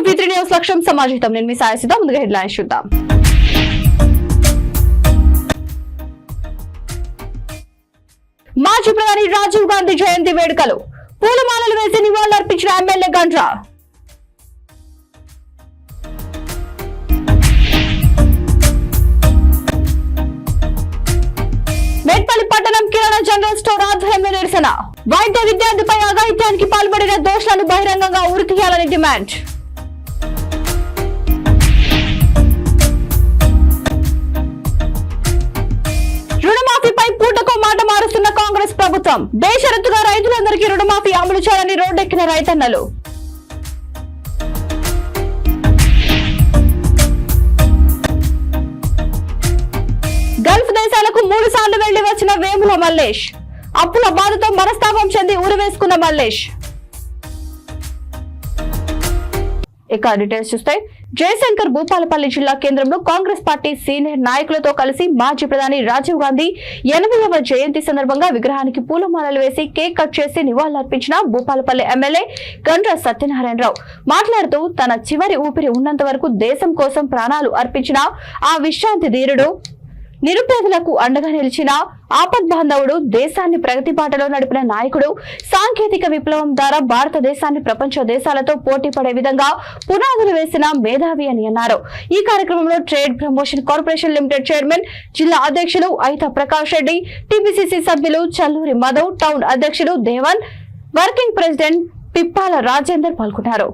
To V3 news లక్ష్యం సమాజితం. నేను మీ సాయసిద్ధ. ముందుగా హెడ్లైన్స్ చూద్దాం. మాజీ ప్రధాని రాజీవ్ గాంధీ జయంతి వేడుకలు. పూలమాలలు వేసి నివాళులర్పించిన ఎమ్మెల్యే గండ్ర. మెట్పల్లి పట్టణం కిరాణా జనరల్ స్టోర్ ఆధ్వర్యంలో నిరసన. వైద్య విద్యార్థిపై అఘాయిత్యానికి పాల్పడిన దోషులను బహిరంగంగా ఉరితీయాలని డిమాండ్. రుణమాఫీపై పూటకో మాట మారుస్తున్న కాంగ్రెస్ ప్రభుత్వం. బేషరతుగా రైతులందరికీ రుణమాఫీ అమలు చేయాలని రోడ్డెక్కిన రైతన్నలు. గల్ఫ్ దేశాలకు 3 సార్లు వెళ్లి వచ్చిన వేముల మల్లేష్. అప్పుల బాధతో మనస్తాపం చెంది ఉరివేసుకున్న మల్లేష్. ఇక డీటెయిల్స్ చూస్తే, జయశంకర్ భూపాలపల్లి జిల్లా కేంద్రంలో కాంగ్రెస్ పార్టీ సీనియర్ నాయకులతో కలిసి మాజీ ప్రధాని రాజీవ్ గాంధీ 80వ జయంతి సందర్భంగా విగ్రహానికి పూలమాలలు వేసి కేక్ కట్ చేసి నివాళులర్పించిన భూపాలపల్లి ఎమ్మెల్యే గండ్ర సత్యనారాయణరావు మాట్లాడుతూ, తన చివరి ఊపిరి ఉన్నంత వరకు దేశం కోసం ప్రాణాలు అర్పించిన ఆ విశ్రాంతి ధీరుడు, నిరుపేదలకు అండగా నిలిచిన ఆపద్బాంధవుడు, దేశాన్ని ప్రగతి బాటలో నడిపిన నాయకుడు, సాంకేతిక విప్లవం ద్వారా భారతదేశాన్ని ప్రపంచ దేశాలతో పోటీ పడే విధంగా పునాదులు వేసిన మేధావి అని అన్నారు. ఈ కార్యక్రమంలో trade promotion corporation limited chairman, జిల్లా అధ్యక్షులు అయిత ప్రకాష్ రెడ్డి, టీపీసీసీ సభ్యులు చల్లూరి మాధవ్, టౌన్ అధ్యక్షులు దేవన్, వర్కింగ్ ప్రెసిడెంట్ పిప్పాల రాజేందర్ పాల్గొన్నారు.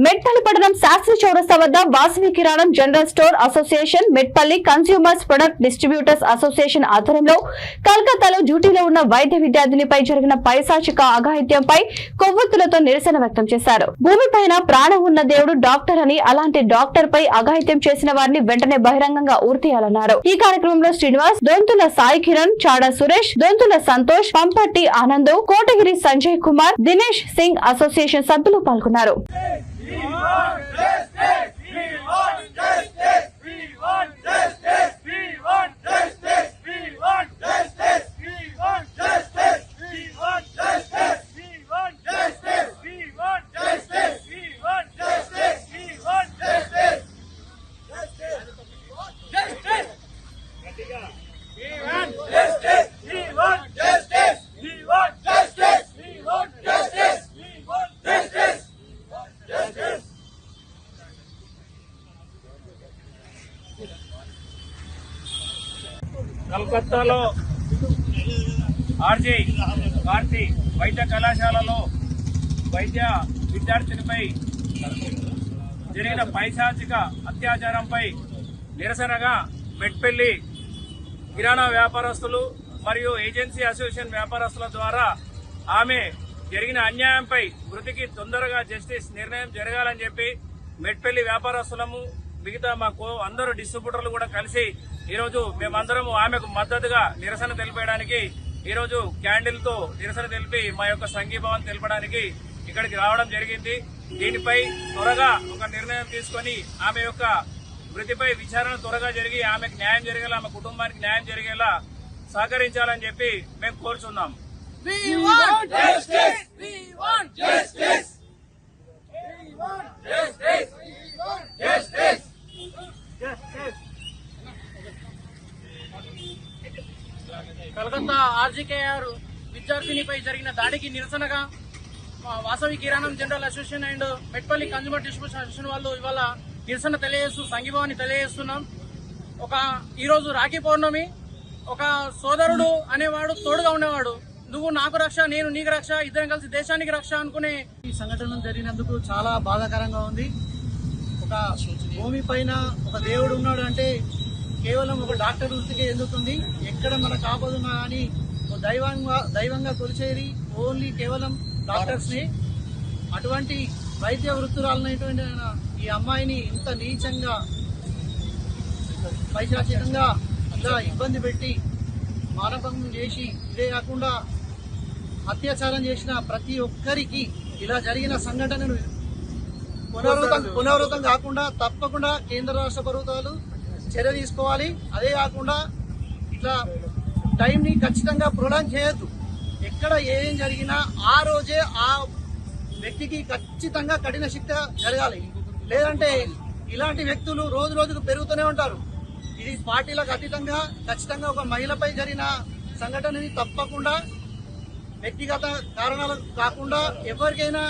మెట్పల్లి పట్టణం శాస్త్రి చౌరస్తా వద్ద వాసవి కిరాణం general store association, Metpalli consumers product distributors association ఆధ్వర్యంలో కలకత్తాలో డ్యూటీలో ఉన్న వైద్య విద్యార్థినిపై జరిగిన పైశాచిక అఘాయిత్యంపై కొవ్వొత్తులతో నిరసన వ్యక్తం చేశారు. భూమిపైన ప్రాణం ఉన్న దేవుడు డాక్టర్ అని, అలాంటి డాక్టర్ పై అఘాయిత్యం చేసిన వారిని వెంటనే బహిరంగంగా ఉరితీయాలన్నారు. ఈ కార్యక్రమంలో శ్రీనివాస్, దొంతుల సాయి కిరణ్, చాడా సురేష్, దొంతుల సంతోష్, పంపట్టి ఆనంద్, కోటగిరి సంజయ్ కుమార్, దినేష్ సింగ్ అసోసియేషన్ సభ్యులు పాల్గొన్నారు. కలకత్తాలో ఆర్జే భారతి వైద్య కళాశాలలో వైద్య విద్యార్థినిపై జరిగిన పైశాచిక అత్యాచారంపై నిరసనగా మెట్పల్లి కిరాణా వ్యాపారస్తులు మరియు ఏజెన్సీ అసోసియేషన్ వ్యాపారస్తుల ద్వారా ఆమె జరిగిన అన్యాయంపై మృతికి తొందరగా జస్టిస్ నిర్ణయం జరగాలని చెప్పి మెట్పల్లి వ్యాపారస్తులము, మిగతా మాకు అందరూ డిస్ట్రిబ్యూటర్లు కూడా కలిసి ఈరోజు మేమందరం ఆమెకు మద్దతుగా నిరసన తెలిపేయడానికి ఈరోజు క్యాండిల్తో నిరసన తెలిపి మా యొక్క సంఘీభావం తెలపడానికి ఇక్కడికి రావడం జరిగింది. దీనిపై త్వరగా ఒక నిర్ణయం తీసుకొని ఆమె యొక్క మృతిపై విచారణ త్వరగా జరిగి ఆమెకు న్యాయం జరిగేలా, ఆమె కుటుంబానికి న్యాయం జరిగేలా సహకరించాలని చెప్పి మేము కోరుచున్నాం. కలకత్తా ఆర్జీకేఆర్ విద్యార్థినిపై జరిగిన దాడికి నిరసనగా వాసవి కిరాణం general association and Metpalli consumer distribution association వాళ్ళు ఇవాళ నిరసన తెలియజేస్తూ సంఘీభావాన్ని తెలియజేస్తున్నాం. ఈరోజు రాఖీ పౌర్ణమి. ఒక సోదరుడు అనేవాడు తోడుగా ఉండేవాడు. నువ్వు నాకు రక్ష, నేను నీకు రక్ష, ఇద్దరం కలిసి దేశానికి రక్ష అనుకునే ఈ సంఘటన జరిగినందుకు చాలా బాధాకరంగా ఉంది. ఒక భూమి పైన ఒక దేవుడు ఉన్నాడు అంటే కేవలం ఒక డాక్టర్ వృత్తికే ఎందుకుంది. ఎక్కడ మనకు ఆపదున్నా కానీ దైవంగా కొలిచేది ఓన్లీ కేవలం డాక్టర్స్ని. అటువంటి వైద్య వృత్తురాలైనటువంటి ఈ అమ్మాయిని ఇంత నీచంగా పైశాచికంగా ఇలా ఇబ్బంది పెట్టి మానభంగం చేసి, ఇదే కాకుండా అత్యాచారం చేసిన ప్రతి ఒక్కరికి ఇలా జరిగిన సంఘటనను పునరావృతం కాకుండా తప్పకుండా కేంద్ర రాష్ట్ర ప్రభుత్వాలు చర్య తీసుకోవాలి. అదే కాకుండా ఇట్లా టైంని ఖచ్చితంగా ప్రొలాంగ్ చేయొద్దు. ఎక్కడ ఏం జరిగినా ఆ రోజే ఆ వ్యక్తికి ఖచ్చితంగా కఠిన శిక్ష జరగాలి. లేదంటే ఇలాంటి వ్యక్తులు రోజు రోజుకు పెరుగుతూనే ఉంటారు. ఇది పార్టీలకు అతీతంగా ఖచ్చితంగా ఒక మహిళపై జరిగిన సంఘటనని తప్పకుండా వ్యక్తిగత కారణాలు కాకుండా ఎవరికైనా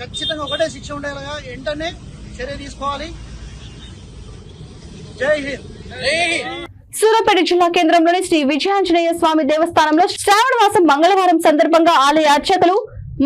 ఖచ్చితంగా ఒకటే శిక్ష ఉండేలాగా వెంటనే చర్య తీసుకోవాలి. జై హింద్. సూర్యాపేట జిల్లా కేంద్రంలోని శ్రీ విజయాంజనేయ స్వామి దేవస్థానంలో శ్రావణ మాసం మంగళవారం సందర్భంగా ఆలయ అర్చకులు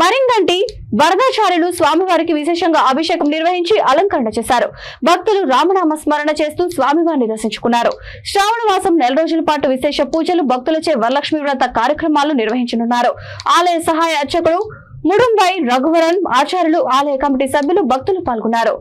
మరింగంటి వరదాచార్యులు స్వామివారికి విశేషంగా అభిషేకం నిర్వహించి అలంకరణ చేశారు. భక్తులు రామనామ స్మరణ చేస్తూ స్వామివారిని దర్శించుకున్నారు. శ్రావణ మాసం 4 రోజుల పాటు విశేష పూజలు, భక్తులచే వరలక్ష్మి వ్రత కార్యక్రమాలు నిర్వహించనున్నారు. ఆలయ సహాయ అర్చకుడు ముడుంబై రఘువరన్, ఆచార్యులు, ఆలయ కమిటీ సభ్యులు, భక్తులు పాల్గొన్నారు.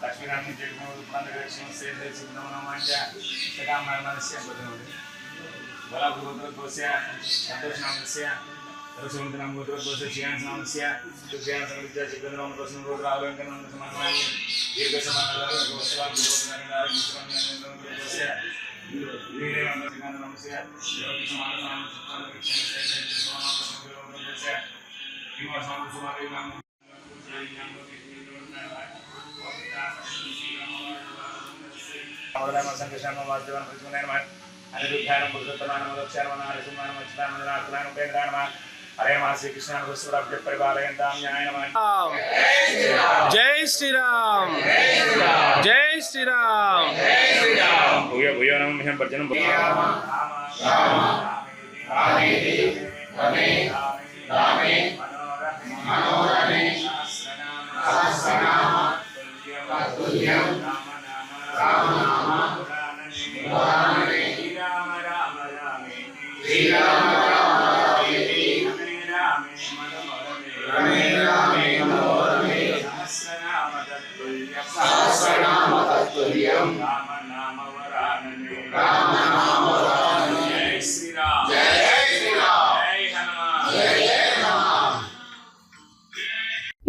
లక్ష్మీనారాయణ జై శ్రీరామ్. జై శ్రీరామ్.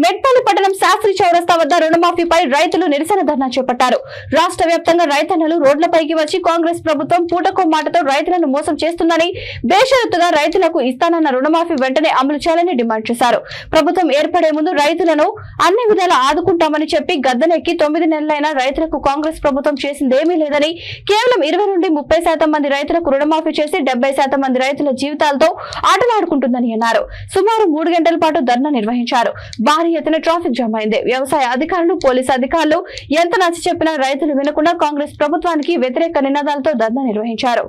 మెట్పల్లి పట్టణం శాస్త్రి చౌరస్తా వద్ద రుణమాఫీపై రైతులు నిరసన ధర్నా చేపట్టారు. రాష్ట్ర వ్యాప్తంగా రైతన్నలు రోడ్లపైకి వచ్చి కాంగ్రెస్ ప్రభుత్వం పూటకో మాటతో రైతులను మోసం చేస్తుందని, బేషరతుగా రైతులకు ఇస్తానన్న రుణమాఫీ వెంటనే అమలు చేయాలని డిమాండ్ చేశారు. ప్రభుత్వం ఏర్పడే ముందు రైతులను అన్ని విధాలా ఆదుకుంటామని చెప్పి గద్దెనెక్కి 9 నెలలైనా రైతులకు కాంగ్రెస్ ప్రభుత్వం చేసిందేమీ లేదని, కేవలం 20 నుండి 30% మంది రైతులకు రుణమాఫీ చేసి 70% మంది రైతుల జీవితాలతో ఆటలాడుకుంటుందని అన్నారు. సుమారు 3 గంటల పాటు ధర్నా నిర్వహించారు. భారీ ఎత్తున ట్రాఫిక్ జామ్ అయింది. వ్యవసాయ అధికారులు, పోలీసు అధికారులు ఎంత నచ్చి చెప్పినా రైతులు వినకుండా కాంగ్రెస్ ప్రభుత్వానికి వ్యతిరేక నినాదాలతో ధర్నా నిర్వహించారు.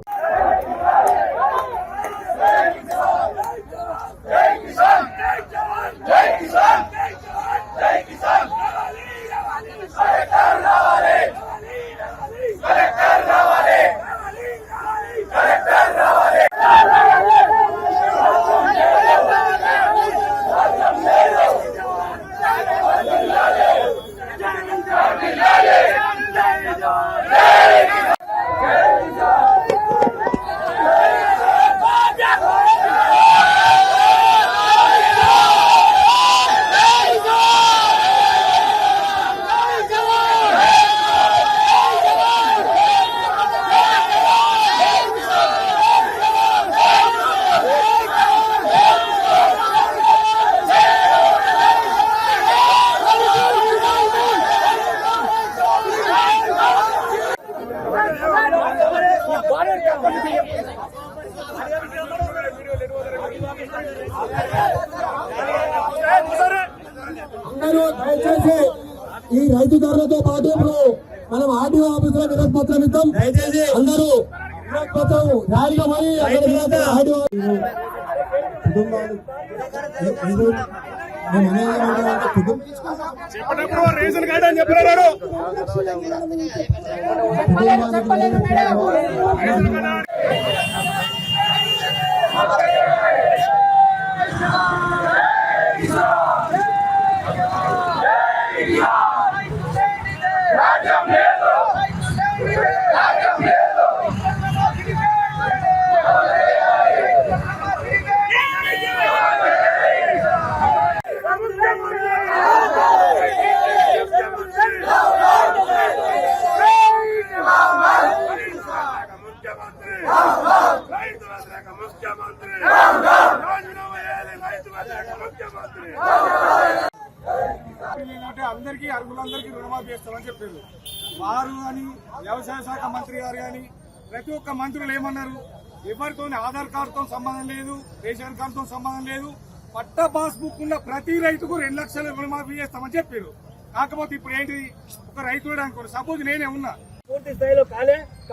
అందరూ దయచేసి ఈ రైతు ధరలతో పాటు ఇప్పుడు మనం ఆర్టీఓ ఆఫీసులో వినతి పత్రం ఇద్దాం. దయచేసి అందరూ వినతి పత్రం ర్యాలీగా పోయి అక్కడ ఆర్టీఓ చెప్పినప్పుడు రేషన్ కార్డు అని చెప్పినారు. అందరికీ అర్హులందరికీ రుణమాఫీ చేస్తామని చెప్పారు. వారు అని వ్యవసాయ శాఖ మంత్రి గారు కానీ ప్రతి ఒక్క మంత్రులు ఏమన్నారు, ఎవరితో ఆధార్ కార్డుతో సంబంధం లేదు, రేషన్ కార్డుతో సంబంధం లేదు, పట్టా పాస్ బుక్ ఉన్న ప్రతి రైతుకు 2 లక్షల రుణమాఫీ చేస్తామని చెప్పారు. కాకపోతే ఇప్పుడు ఏంటి, ఒక రైతు అనుకోండి, సపోజ్ నేనే ఉన్నా, పూర్తి స్థాయిలో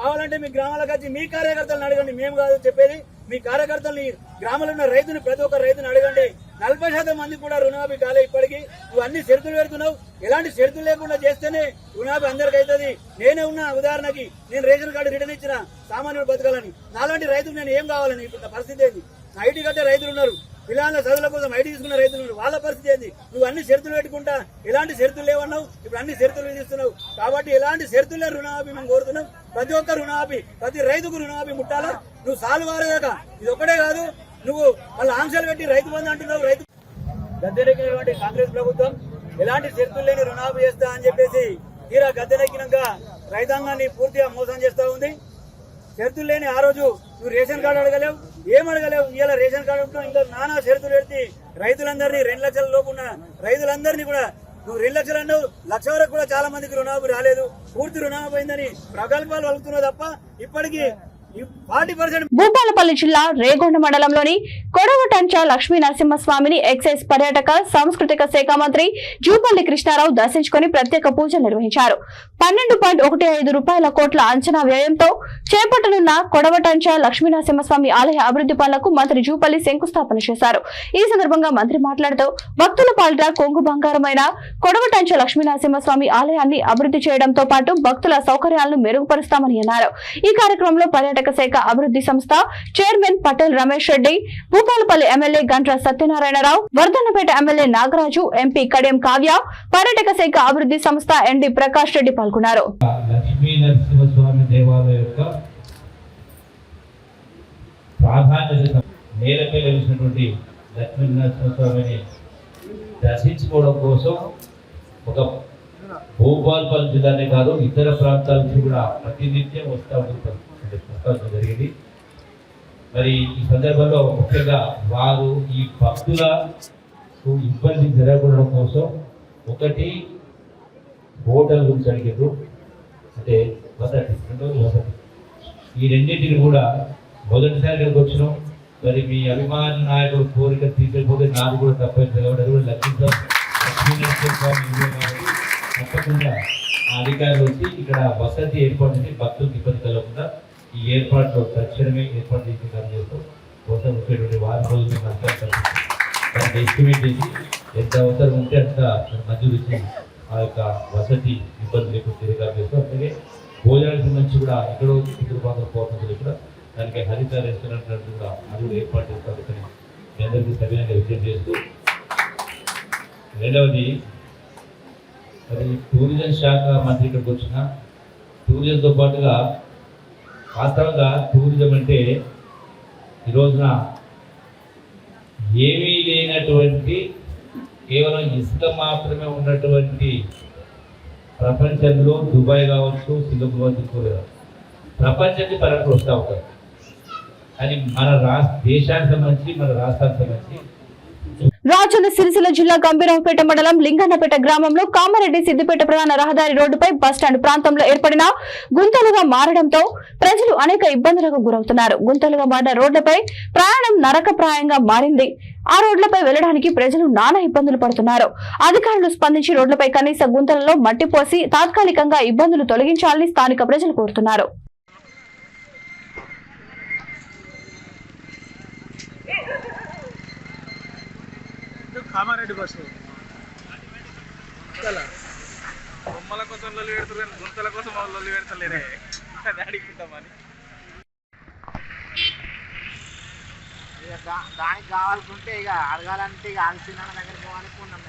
కావాలంటే మీ గ్రామాలకు వచ్చి మీ కార్యకర్తలను అడగండి. మేము కాదు చెప్పేది, మీ కార్యకర్తల్ని గ్రామంలో ఉన్న రైతుని ప్రతి ఒక్క రైతుని అడగండి. 40% మంది కూడా రుణమాఫీ కాలే. ఇప్పటికీ నువ్వు అన్ని షరతులు పెడుతున్నావు. ఎలాంటి షరతులు లేకుండా చేస్తేనే రుణమాఫీ అందరికి అవుతుంది. నేనే ఉన్నా, ఉదాహరణకి నేను రేషన్ కార్డు రిటర్న్ ఇచ్చిన సామాన్యుడు బతకాలని. నాలాంటి రైతులు నేను ఏం కావాలని? ఇప్పుడు పరిస్థితి ఏంది? ఐటీ కట్టే రైతులు ఉన్నారు, పిల్లల చదువుల కోసం ఐటీ తీసుకున్న రైతులు ఉన్నారు, వాళ్ళ పరిస్థితి ఏంది? నువ్వు అన్ని షరతులు పెట్టుకుంటా ఎలాంటి షరతులు లేవన్నావు, ఇప్పుడు అన్ని షరతులు విధిస్తున్నావు. కాబట్టి ఎలాంటి షరతులు లేని రుణమాఫీ మేము కోరుతున్నాం. ప్రతి ఒక్క రుణమాఫీ, ప్రతి రైతుకు రుణమాఫీ ముట్టాలా. నువ్వు సాలు వారేదాకా ఇది ఒక్కటే కాదు, నువ్వు వాళ్ళ ఆంక్షలు పెట్టి రైతు బంధు అంటున్నావు. రైతు గద్దెనెక్కినటువంటి కాంగ్రెస్ ప్రభుత్వం ఎలాంటి షరతులు లేని రుణమాఫీ చేస్తా అని చెప్పేసి తీరా గద్దెనెక్కినాక రైతాంగాన్ని పూర్తిగా మోసం చేస్తా ఉంది. షరతులు లేని ఆ రోజు నువ్వు రేషన్ కార్డు అడగలేవు, ఏం అడగలేవు. ఇవాళ రేషన్ కార్డు ఇంకా నానా షరతులు పెడితే రైతులందరినీ 2 లక్షల లోపు ఉన్న రైతులందరినీ కూడా నువ్వు 2 లక్షలు అన్నావు. 1 లక్ష వరకు కూడా చాలా మందికి రుణమాఫీ రాలేదు. పూర్తి రుణమాఫీ అయిందని ప్రగల్భాలు వలుకుతున్నావు తప్ప ఇప్పటికీ 40%. భూపాలపల్లి జిల్లా రేగొండ మండలంలోని కొడవటంచ లక్ష్మీ నరసింహస్వామిని ఎక్సైజ్ పర్యాటక సాంస్కృతిక శాఖ మంత్రి జూపల్లి కృష్ణారావు దర్శించుకుని ప్రత్యేక పూజలు నిర్వహించారు. 12.15 కోట్ల అంచనా వ్యయంతో చేపట్టనున్న కొడవటంచ లక్ష్మీ నరసింహస్వామి ఆలయ అభివృద్ధి పనులకు మంత్రి జూపల్లి శంకుస్థాపన చేశారు. ఈ సందర్భంగా మంత్రి మాట్లాడుతూ భక్తుల పాలిట కొంగు బంగారమైన కొడవటంచ లక్ష్మీ నరసింహస్వామి ఆలయాన్ని అభివృద్ధి చేయడంతో పాటు భక్తుల సౌకర్యాలను మెరుగుపరుస్తామని అన్నారు. ఈ కార్యక్రమంలో పర్యాటక శాఖ అభివృద్ధి సంస్థ chairman Patel Ramesh Reddy, Bhupalpally MLA Gandra Satyanarayana Rao, Wardhannapet MLA Nagaraju, MP Kadiyam Kavya, పర్యాటక శాఖ అభివృద్ధి సంస్థ ఎన్డీ ప్రకాష్ రెడ్డి పాల్గొన్నారు. లక్ష్మీ నరసింహస్వామి దేవాలయం యొక్క ప్రాధాన్యత నేలపై వెలిసినటువంటి లక్ష్మీ నరసింహస్వామిని దర్శించుకోవడం కోసం ఒక భూపాలపల్లి జిల్లానే కాదు ఇతర ప్రాంతాల నుంచి కూడా ప్రతినిత్యం వస్తూ ఉంటుంది జరిగింది. మరి ఈ సందర్భంలో ముఖ్యంగా వారు ఈ భక్తులకు ఇబ్బంది జరగడం కోసం ఒకటి హోటల్ గురించి అడిగారు, అంటే వసతి, రెండోది వసతి. ఈ రెండింటిని కూడా మొదటిసారి ఇక్కడికి వచ్చినాం. మరి మీ అభిమాన నాయకుడు కోరిక తీర్చకపోతే నాకు కూడా తప్పనిసరిగా తప్పకుండా అధికారులు వచ్చి ఇక్కడ వసతి ఏర్పాటు చేసి భక్తులకు ఇబ్బంది కలగకుండా ఈ ఏర్పాట్లు తక్షణమే ఏర్పాటు చేసి చేస్తూ కోసం వచ్చేటువంటి 4 రోజులు దానికి ఎస్టిమేట్ చేసి ఎంత అవసరం ఉంటే అంత మంజూరు ఇచ్చి ఆ యొక్క వసతి ఇబ్బంది లేకుండా అధికారులు చేస్తూ, అలాగే భోజనానికి సంబంధించి కూడా ఎక్కడో ఇతర ప్రాంతాలు పోతుంది కూడా దానికి హరిత రెస్టారెంట్ కూడా అది కూడా ఏర్పాటు చేస్తారని మీ అందరికీ సవ్యంగా విజయం చేస్తూ, రెండవది మరి టూరిజం శాఖ మంత్రి ఇక్కడికి వచ్చిన టూరిజంతో పాటుగా వాస్తవంగా టూరిజం అంటే ఈ రోజున ఏమీ లేనటువంటి కేవలం ఇసుక మాత్రమే ఉన్నటువంటి ప్రపంచంలో దుబాయ్ కావచ్చు, సింగపూర్ కావచ్చు, ప్రపంచానికి పర్యటన వస్తూ ఉంటారు. కానీ మన దేశానికి సంబంధించి మన రాష్ట్రానికి సంబంధించి రాజన్న సిరిసిల్ల జిల్లా గంభీరావుపేట మండలం లింగన్నపేట గ్రామంలో కామారెడ్డి సిద్దిపేట ప్రధాన రహదారి రోడ్డుపై బస్టాండ్ ప్రాంతంలో ఏర్పడిన గుంతలుగా మారడంతో ప్రజలు అనేక ఇబ్బందులకు గురవుతున్నారు. గుంతలుగా మారిన రోడ్లపై ప్రయాణం నరకప్రాయంగా మారింది. ఆ రోడ్లపై వెళ్లడానికి ప్రజలు నానా ఇబ్బందులు పడుతున్నారు. అధికారులు స్పందించి రోడ్లపై కనీస గుంతలలో మట్టి పోసి తాత్కాలికంగా ఇబ్బందులు తొలగించాలని స్థానిక ప్రజలు కోరుతున్నారు. కామారెడ్డి బస్సు బొమ్మల కోసం లొల్లి పెడుతున్నారు కానీ గుంతల కోసం వాళ్ళు లొల్లి పెడతలేరే అది అడుగుతామని దానికి కావాలనుకుంటే ఇక అడగాలంటే ఇక ఆల్సిన దగ్గరికి పోవాలి కొన్నాం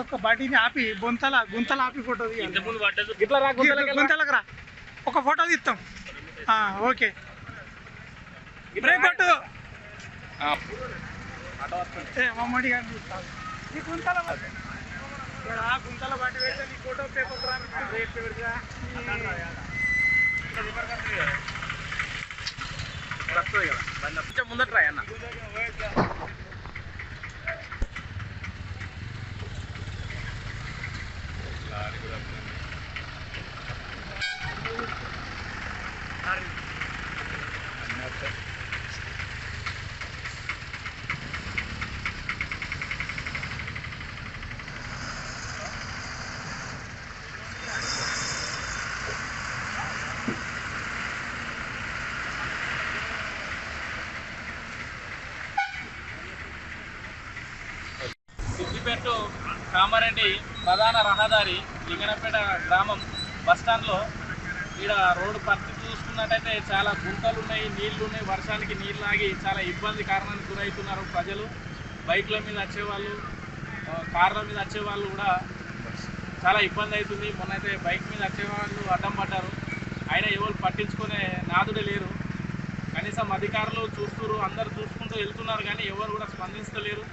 ఒక బటిని ఆపి గుంతలు ఆపి ఫోటో గుంతలకు రా ఒక ఫోటో తీస్తాం. ఓకే బ్రేక్ కొట్టు మమ్మడి గారిని చూస్తాను ఈ గుంతల గుంతల బట్టి పెడితే నీ ఫోటో పేపర్ వస్తుంది కదా ముందట రాయి అన్న. సిద్దిపేట కామారెడ్డి ప్రధాన రహదారి లింగనపేట గ్రామం బస్టాండ్లో ఈడ రోడ్డు పరిస్థితి చూసుకున్నట్టయితే చాలా గుంతలు ఉన్నాయి, నీళ్లు ఉన్నాయి. వర్షానికి నీళ్ళు ఆగి చాలా ఇబ్బంది కారణానికి గురవుతున్నారు ప్రజలు. బైక్ల మీద వచ్చేవాళ్ళు, కార్ల మీద వచ్చేవాళ్ళు కూడా చాలా ఇబ్బంది అవుతుంది. మొన్నైతే బైక్ మీద వచ్చేవాళ్ళు అడ్డం పడ్డారు. అయినా ఎవరు పట్టించుకునే నాదుడే లేరు. కనీసం అధికారులు చూస్తున్నారు, అందరు చూసుకుంటూ వెళ్తున్నారు కానీ ఎవరు కూడా స్పందించలేరు.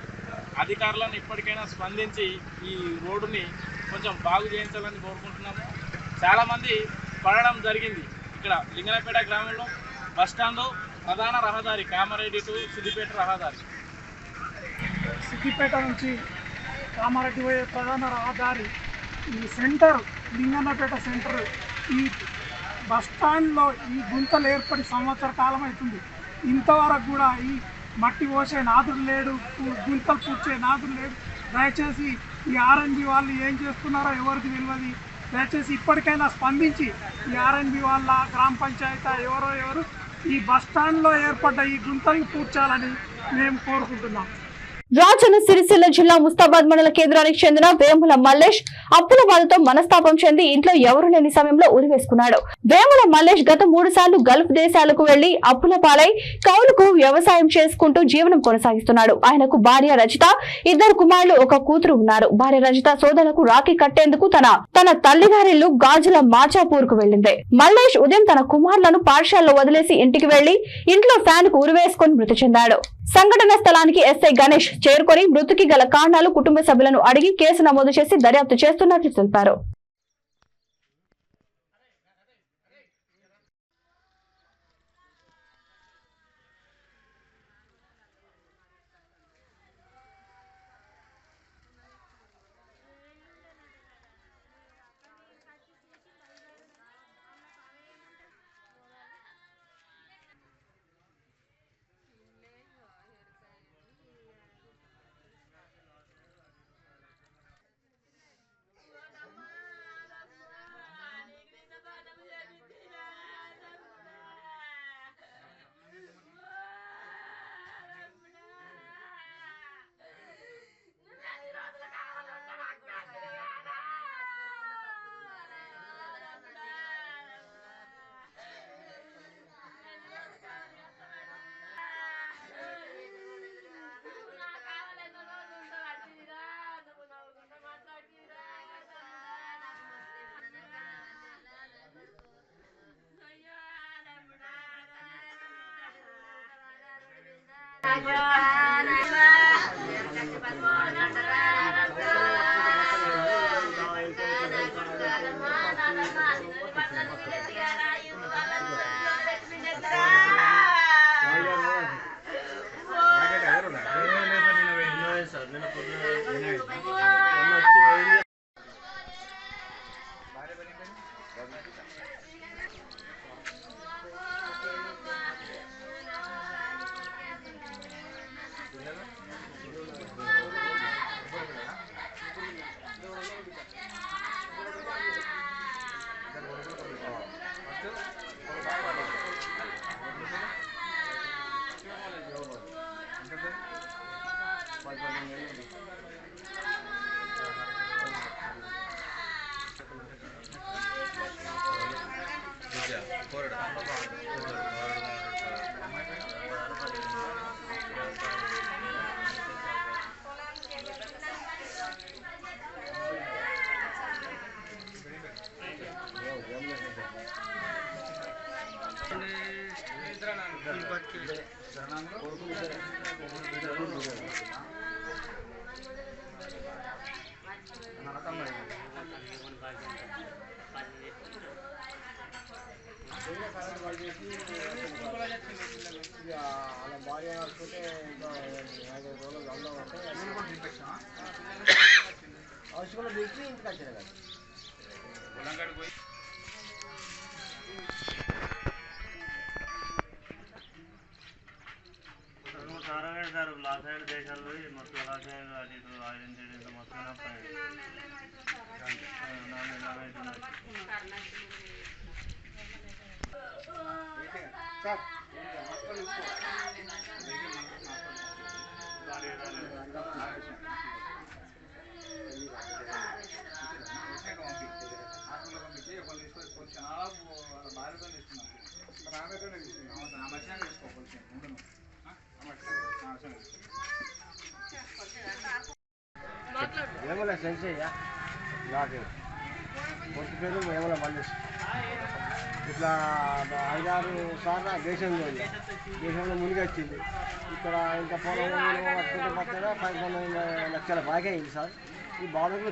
అధికారులను ఇప్పటికైనా స్పందించి ఈ రోడ్డుని కొంచెం బాగు చేయించాలని కోరుకుంటున్నాము. చాలామంది పడడం జరిగింది. ఇక్కడ లింగనపేట గ్రామంలో బస్టాండ్లో ప్రధాన రహదారి కామారెడ్డి టు సిద్దిపేట రహదారి, సిద్దిపేట నుంచి కామారెడ్డి పోయే ప్రధాన రహదారి ఈ సెంటర్ లింగన్నపేట సెంటర్ ఈ బస్టాండ్లో ఈ గుంతలు ఏర్పడి సంవత్సర కాలం అవుతుంది. ఇంతవరకు కూడా ఈ మట్టి పోసే నాదుడు లేడు, గుంతలు పూడ్చే నాదుడు లేడు. దయచేసి ఈ ఆర్ఎన్బి వాళ్ళు ఏం చేస్తున్నారో ఎవరికి తెలియదు. దయచేసి ఇప్పటికైనా స్పందించి ఈ ఆర్ఎన్బి వాళ్ళ గ్రామ పంచాయతీ ఎవరు ఈ బస్టాండ్లో ఏర్పడ్డ ఈ గుంతల్ని పూడ్చాలని మేము కోరుకుంటున్నాం. రాజన్న సిరిసిల్ల జిల్లా ముస్తాబాద్ మండల కేంద్రానికి చెందిన వేముల మల్లేష్ అప్పుల బాధతో మనస్తాపం చెంది ఇంట్లో ఎవరు లేని సమయంలో ఉరివేసుకున్నాడు. వేముల మల్లేష్ గత 3 సార్లు గల్ఫ్ దేశాలకు వెళ్లి అప్పుల పాలై కౌలుకు వ్యవసాయం చేసుకుంటూ జీవనం కొనసాగిస్తున్నాడు. ఆయనకు భార్య రజిత, 2 కుమారులు, 1 కూతురు ఉన్నారు. భార్య రజిత సోదరులకు రాఖీ కట్టేందుకు తన తల్లిగారిల్లు గాజుల మాచాపూర్ కు వెళ్లింది. మల్లేష్ ఉదయం తన కుమారులను పాఠశాలలో వదిలేసి ఇంటికి వెళ్లి ఇంట్లో ఫ్యాన్ కు ఉరివేసుకుని మృతి చెందాడు. సంఘటన స్థలానికి ఎస్ఐ గణేష్ చేరుకొని మృతికి గల కారణాలు కుటుంబ సభ్యులను అడిగి కేసు నమోదు చేసి దర్యాప్తు చేస్తున్నట్లు తెలిపారు. ఏమన్నా సెన్సయ్యా నాకు కొత్త పేరు ఏమన్నా మల్లేష్ ఇట్లా 5-6 సార్లు దేశంలో మునిగొచ్చింది. ఇక్కడ ఇంకా పొలం పట్టుకుంటే పక్కన 19 లక్షల బాగా అయింది సార్. ఈ బాధలు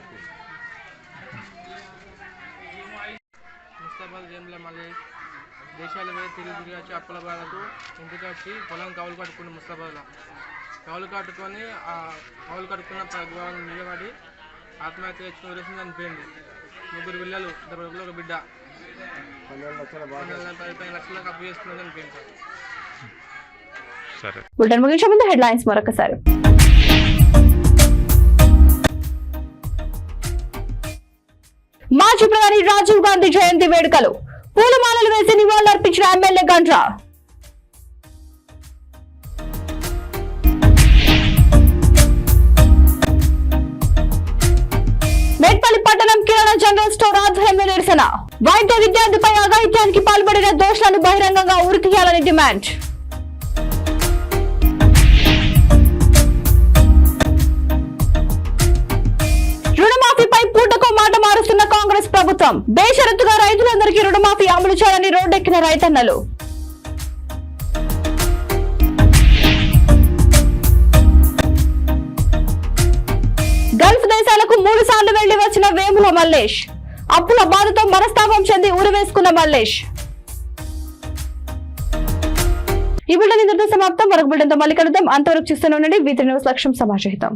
ముస్తాబాద్ జైన్లో మళ్ళీ దేశాల మీద తిరిగి వచ్చి అప్పుల బాధకు ఇంటికి వచ్చి పొలం కౌలు కట్టుకుని ముస్తాబాద్లో కౌలు కట్టుకొని ఆ కౌలు కట్టుకున్న ప్రభుత్వాన్ని నిలబడి ఆత్మహత్య చేసుకుని వదిలేసి చనిపోయింది. 3 పిల్లలు, 2 పిల్లలు, ఒక బిడ్డ. 15 లక్షలకు అప్పు చేసుకుని చనిపోయింది సార్. బులెటిన్ ముగించే ముందు హెడ్లైన్స్ మరొకసారి. మాజీ ప్రధాని రాజీవ్ గాంధీ జయంతి వేడుకలు పూలమాలలు వేసి నివాళులర్పించిన ఎమ్మెల్యే గండ్రా. మేడ్పల్లి పట్టణం కిరాణా జనరల్ స్టోర్ ఆధ్వర్యంలో నిరసన. వైద్య విద్యార్థిపై అఘాయిత్యానికి పాల్పడిన దోషులను బహిరంగంగా ఉరితీయాలని డిమాండ్. రుణమాఫీపై పూటకో మాట మారుస్తున్న కాంగ్రెస్ ప్రభుత్వం. బేషరతుగా రైతులందరికీ రుణమాఫీ అమలు చేయాలని రోడ్డెక్కిన రైతన్నలు. గల్ఫ్ దేశాలకు 3 సార్లు వెళ్లి వచ్చిన వేముల మల్లేష్. అప్పుల బాధతో మనస్తాపం చెంది ఊరివేసుకున్న మల్లేష్. ఈ బులెటిన్ ఇంతటితో సమాప్తం. మరొక బులెటిన్తో మళ్ళీ కలుద్దాం. అంతవరకు చూస్తూనే ఉండండి V3 న్యూస్ లక్ష్యం సమాజహితం.